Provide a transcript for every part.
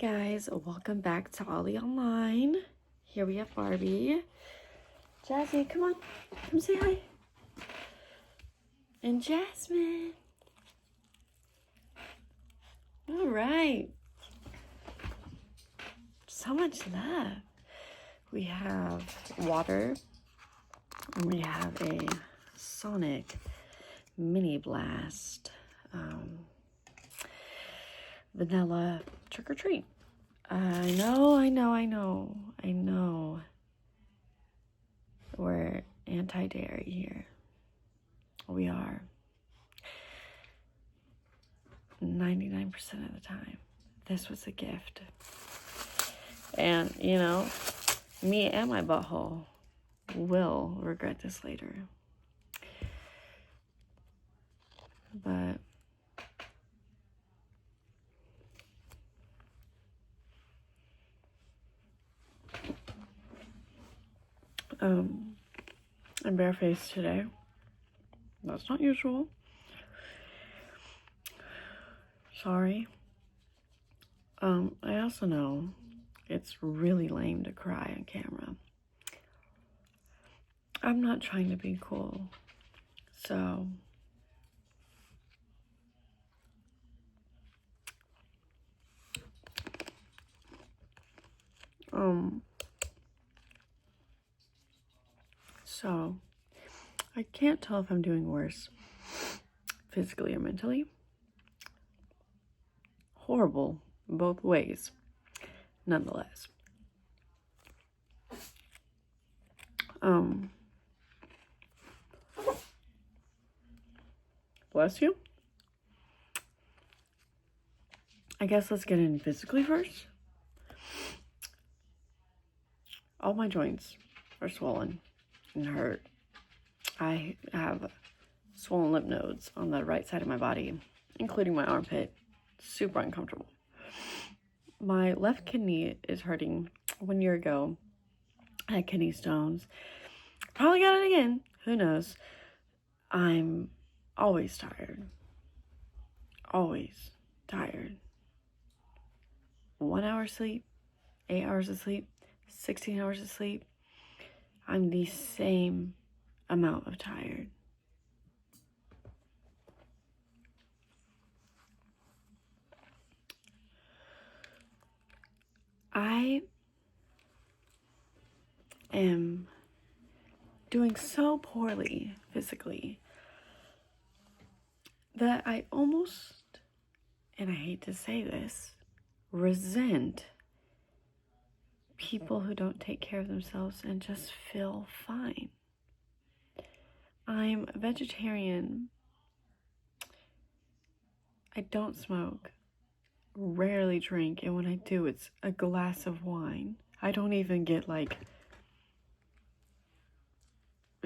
Guys, welcome back to Ollie Online. Here we have Barbie. Jazzy, come on. Come say hi. And Jasmine. All right. So much love. We have water. And we have a Sonic Mini Blast. Vanilla trick or treat. I know. We're anti-dairy here. We are. 99% of the time. This was a gift. And, me and my butthole will regret this later. But I'm barefaced today. That's not usual. Sorry. I also know it's really lame to cry on camera. I'm not trying to be cool. So I can't tell if I'm doing worse physically or mentally. Horrible both ways, nonetheless. Bless you. I guess let's get in physically first. All my joints are swollen and hurt. I have swollen lymph nodes on the right side of my body, including my armpit. Super uncomfortable. My left kidney is hurting. 1 year ago, I had kidney stones. Probably got it again. Who knows? I'm always tired. Always tired. 1 hour sleep, 8 hours of sleep, 16 hours of sleep. I'm the same amount of tired. I am doing so poorly physically that I almost, and I hate to say this, resent people who don't take care of themselves and just feel fine. I'm a vegetarian. I don't smoke, rarely drink, and when I do, it's a glass of wine. I don't even get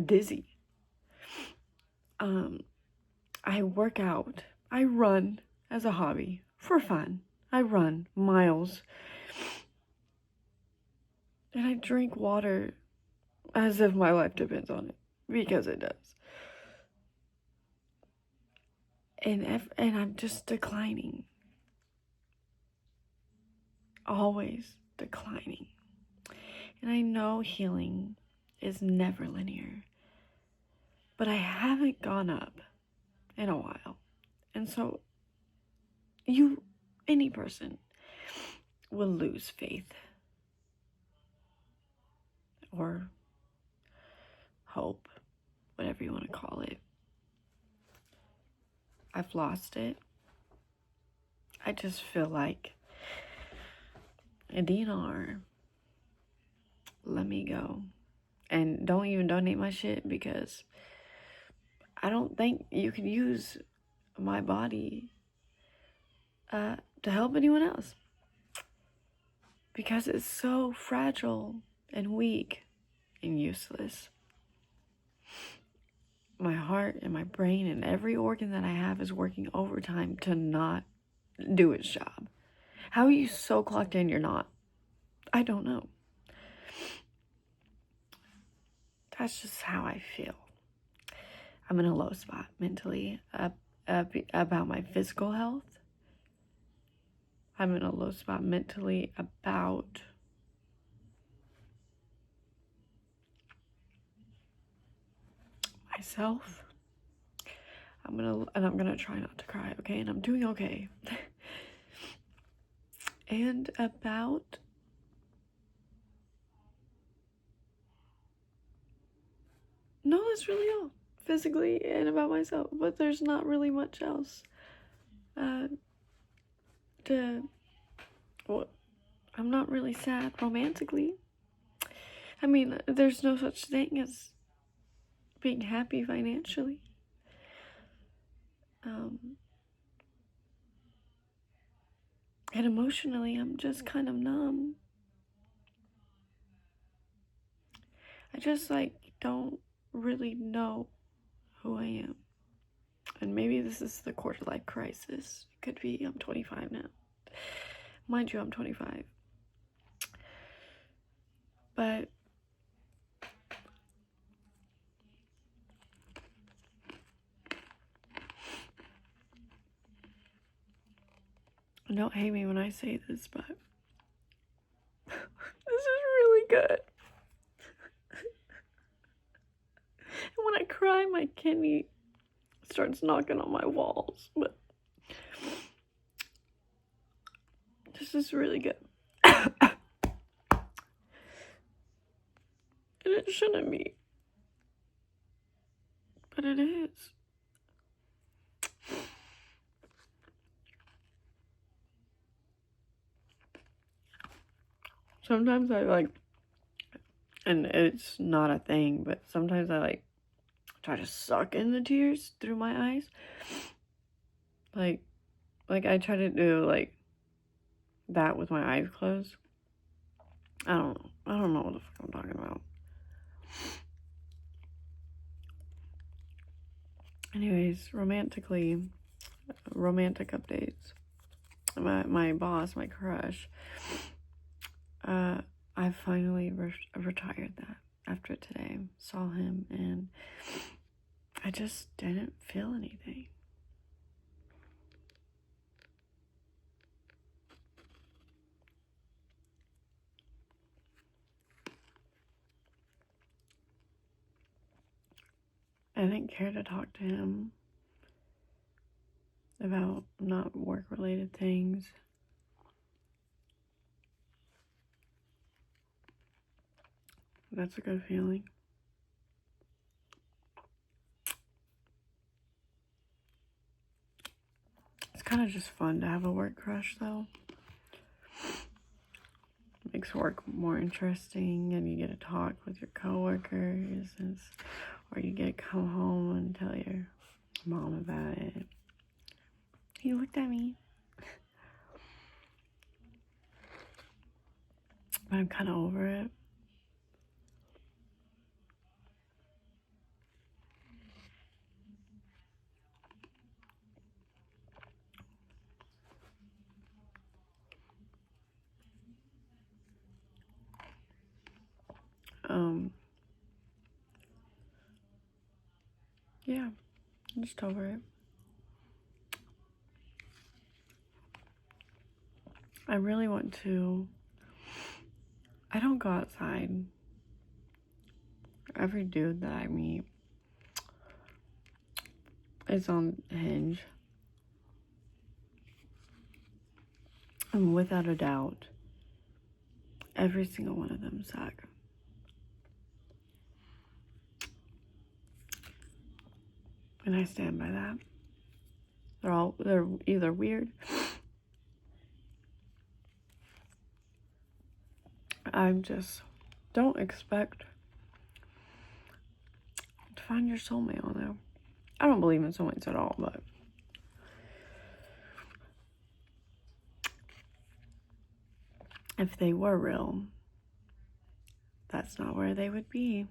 dizzy. I work out. I run as a hobby for fun. I run miles. And I drink water as if my life depends on it, because it does. And I'm just declining. Always declining. And I know healing is never linear, but I haven't gone up in a while. And so any person will lose faith or hope, whatever you want to call it. I've lost it. I just feel like a dinar. Let me go. And don't even donate my shit, because I don't think you can use my body to help anyone else, because it's so fragile and weak and useless. My heart and my brain and every organ that I have is working overtime to not do its job. How are you so clocked in you're not? I don't know. That's just how I feel. I'm in a low spot mentally about my physical health. I'm in a low spot mentally about myself. I'm gonna try not to cry, okay? And I'm doing okay. And about no, that's really all. Physically and about myself. But there's not really much else. Well, I'm not really sad romantically. I mean, there's no such thing as being happy financially. And emotionally, I'm just kind of numb. I just, don't really know who I am. And maybe this is the quarter life crisis. It could be. I'm 25 now. Mind you, I'm 25. But don't hate me when I say this, but this is really good. And when I cry, my kidney starts knocking on my walls, but this is really good. And it shouldn't be, but it is. Sometimes I and it's not a thing, but sometimes I try to suck in the tears through my eyes. Like I try to do that with my eyes closed. I don't know what the fuck I'm talking about. Anyways, romantic updates. My boss, my crush, I finally retired that after today. Saw him and I just didn't feel anything. I didn't care to talk to him about not work-related things. That's a good feeling. It's kind of just fun to have a work crush, though. It makes work more interesting, and you get to talk with your coworkers, or you get to come home and tell your mom about it. He looked at me. But I'm kind of over it. Yeah, I'm just over it. I really want to. I don't go outside. Every dude that I meet is on Hinge. And without a doubt, every single one of them suck. And I stand by that. They're either weird. Don't expect to find your soulmate on there. I don't believe in soulmates at all, but if they were real, that's not where they would be.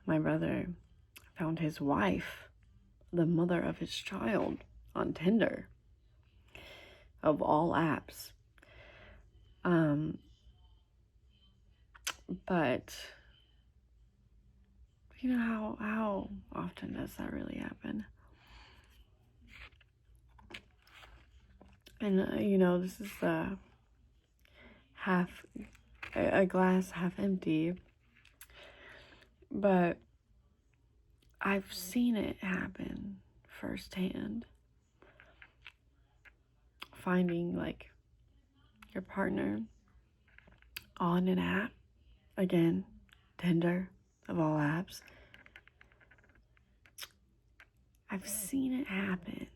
My brother found his wife, the mother of his child, on Tinder. Of all apps. But you know how often does that really happen? And, this is a glass half empty. But I've seen it happen firsthand. Finding, like, your partner on an app. Again, Tinder, of all apps. I've seen it happen.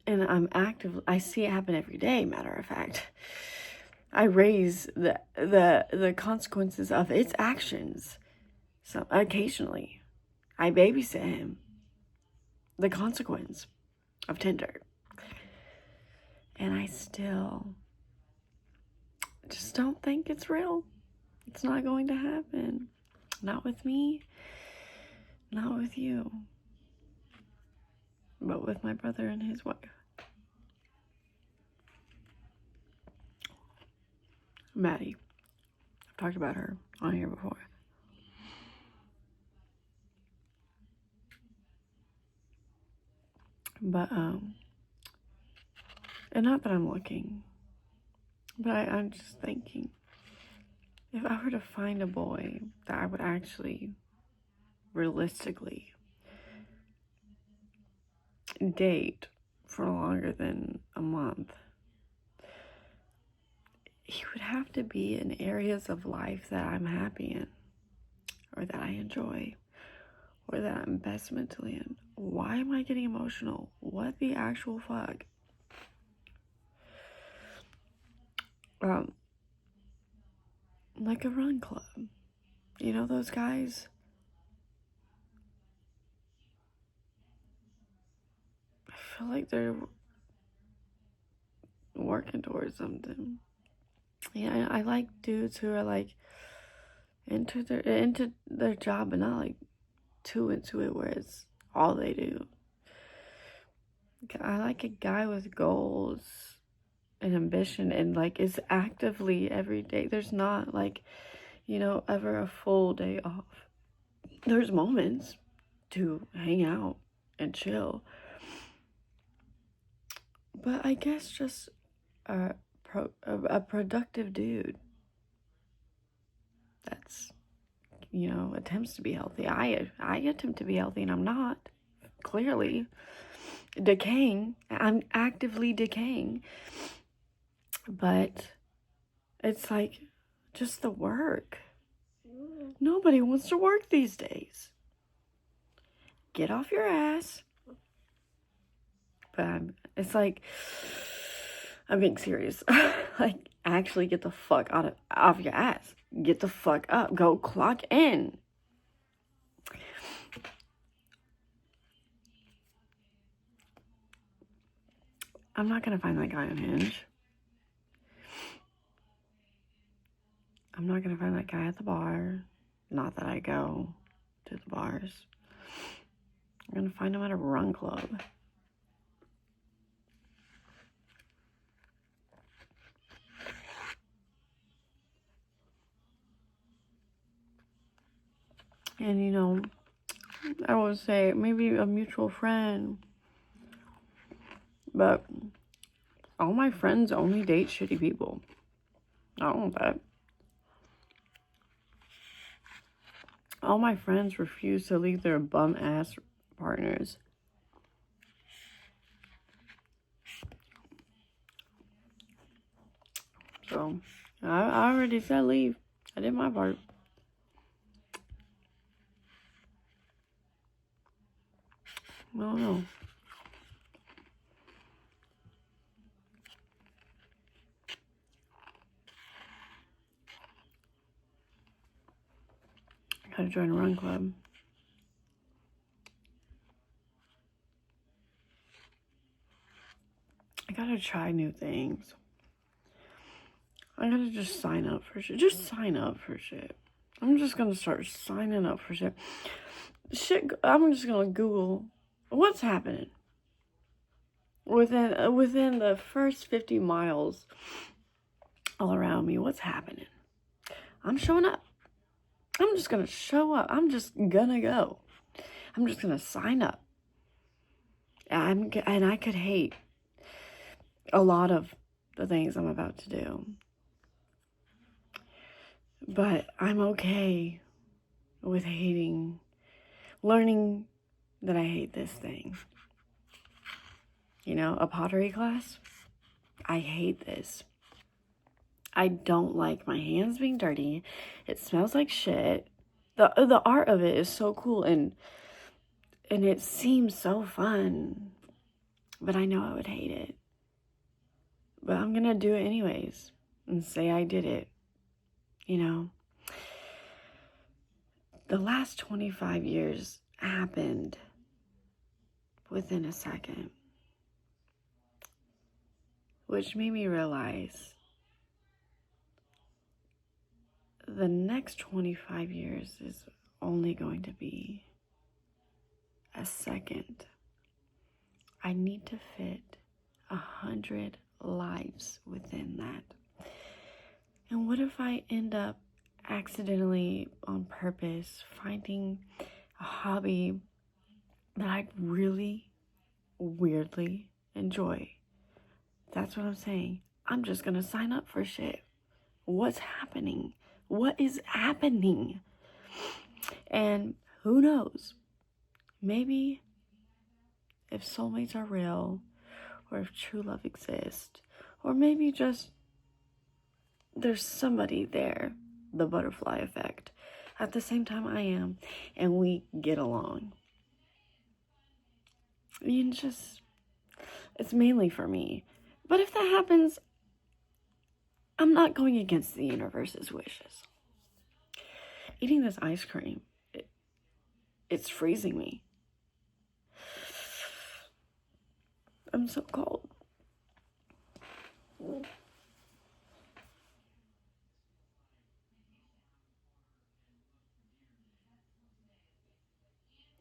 And I see it happen every day, matter of fact. I raise the consequences of its actions. So occasionally, I babysit him. The consequence of Tinder. And I still just don't think it's real. It's not going to happen. Not with me. Not with you. But with my brother and his wife. Maddie. I've talked about her on here before. But, and not that I'm looking, but I'm just thinking, if I were to find a boy that I would actually, realistically, date for longer than a month, he would have to be in areas of life that I'm happy in, or that I enjoy, or that I'm best mentally in. Why am I getting emotional? What the actual fuck? Like a run club. You know those guys? I feel like they're working towards something. Yeah, I like dudes who are like into their job, but not like too into it where it's all they do. I like a guy with goals and ambition and like is actively every day. There's not like, ever a full day off. There's moments to hang out and chill. But I guess just a productive dude that's, attempts to be healthy. I attempt to be healthy and I'm not. Clearly. Decaying. I'm actively decaying. But it's like just the work. Nobody wants to work these days. Get off your ass. But it's like, I'm being serious. Like, actually get the fuck off your ass. Get the fuck up. Go clock in. I'm not gonna find that guy on Hinge. I'm not gonna find that guy at the bar. Not that I go to the bars. I'm gonna find him at a run club. And I would say maybe a mutual friend. But all my friends only date shitty people. I don't want that. All my friends refuse to leave their bum-ass partners. So, I already said leave. I did my part. I don't know. I gotta join a run club. I gotta try new things. I gotta just sign up for shit. Just sign up for shit. I'm just gonna start signing up for shit. I'm just gonna Google what's happening within the first 50 miles all around me. What's happening? I'm showing up. I'm just gonna show up. I'm just gonna go. I'm just gonna sign up. And I could hate. a lot of the things I'm about to do. But I'm okay with learning that I hate this thing. You know, a pottery class? I hate this. I don't like my hands being dirty. It smells like shit. The art of it is so cool and it seems so fun. But I know I would hate it. But I'm gonna do it anyways and say I did it. You know? The last 25 years happened within a second, which made me realize the next 25 years is only going to be a second. I need to fit 100 lives within that. And what if I end up accidentally, on purpose, finding a hobby that I really weirdly enjoy? That's what I'm saying. I'm just gonna sign up for shit. What's happening? What is happening? And who knows? Maybe if soulmates are real, or if true love exists, or maybe just there's somebody there, the butterfly effect, at the same time I am, and we get along. I mean, it's mainly for me. But if that happens, I'm not going against the universe's wishes. Eating this ice cream, it's freezing me. I'm so cold.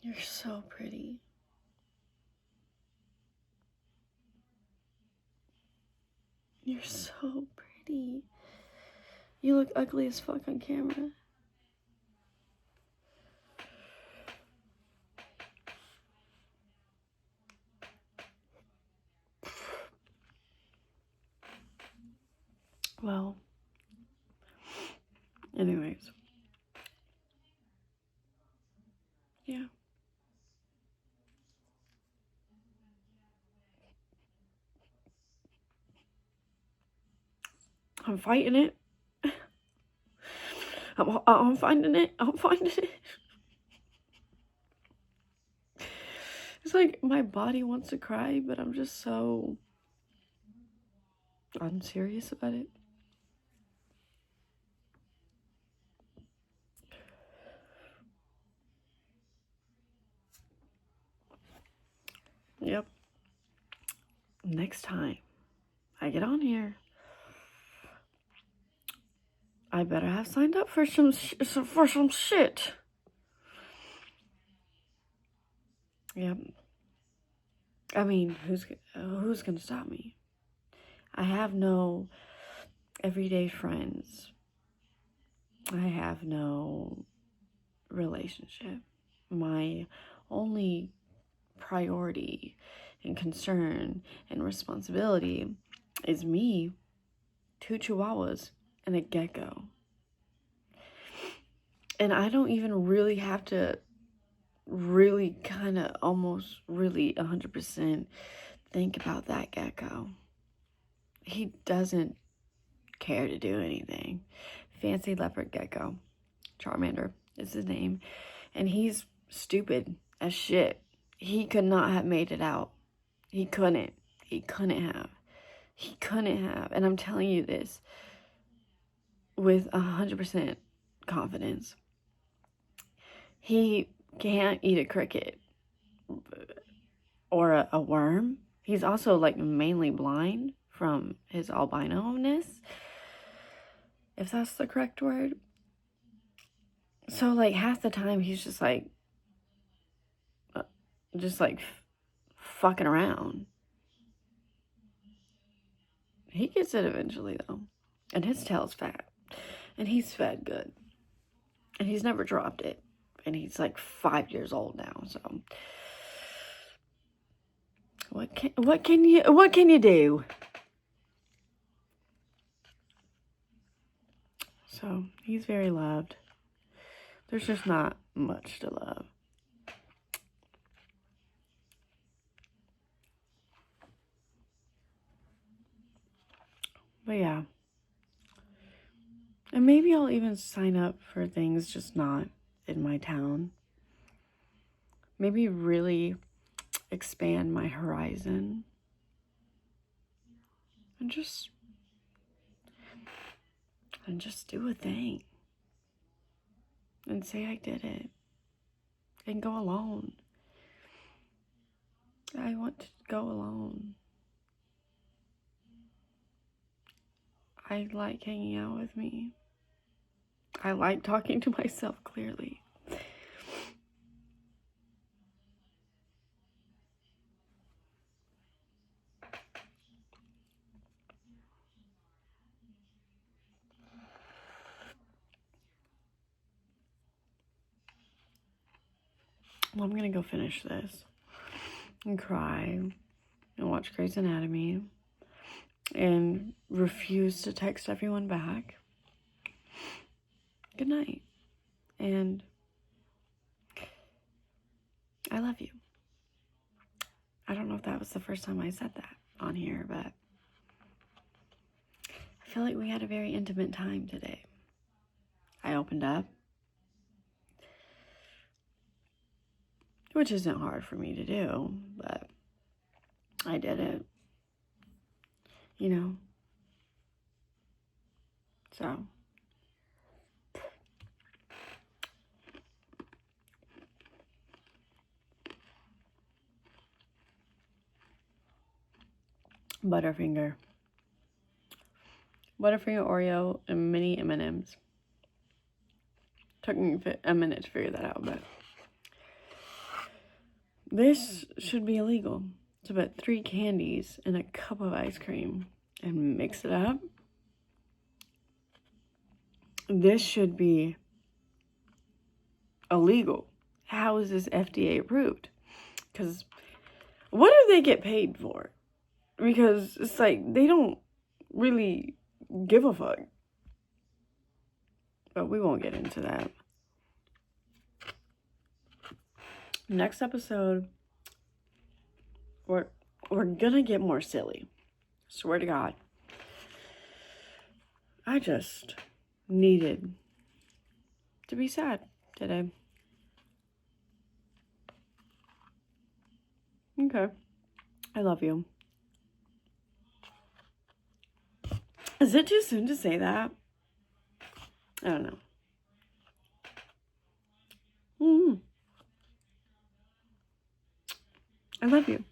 You're so pretty. You're so pretty. You look ugly as fuck on camera. Well, anyways. Yeah. I'm fighting it. I'm finding it. I'm finding it. It's like my body wants to cry, but I'm just so unserious about it. Yep. Next time I get on here, I better have signed up for some shit. Yep. I mean, who's gonna stop me? I have no everyday friends. I have no relationship. My only priority and concern and responsibility is me, 2 chihuahuas, and a gecko. And I don't even really have to really kind of almost really 100% think about that gecko. He doesn't care to do anything. Fancy leopard gecko. Charmander is his name. And he's stupid as shit. He could not have made it out. He couldn't. He couldn't have. He couldn't have. And I'm telling you this with 100% confidence. He can't eat a cricket or a worm. He's also like mainly blind from his albino-ness, if that's the correct word. So like half the time he's just like fucking around. He gets it eventually though, and his tail's fat, and he's fed good, and he's never dropped it, and he's like 5 years old now. So what can you do? So he's very loved. There's just not much to love. But yeah. And maybe I'll even sign up for things just not in my town. Maybe really expand my horizon. And just do a thing. And say I did it. And go alone. I want to go alone. I like hanging out with me. I like talking to myself clearly. Well, I'm gonna go finish this and cry and watch Grey's Anatomy and refuse to text everyone back. Good night. And I love you. I don't know if that was the first time I said that on here, but I feel like we had a very intimate time today. I opened up, which isn't hard for me to do, but I did it, you know? So, Butterfinger Oreo and mini M&Ms. Took me a minute to figure that out, but this should be illegal. To put 3 candies in a cup of ice cream and mix it up. This should be illegal. How is this FDA approved? Because what do they get paid for? Because it's like they don't really give a fuck. But we won't get into that. Next episode, we're gonna get more silly. Swear to God. I just needed to be sad today. Okay. I love you. Is it too soon to say that? I don't know. I love you.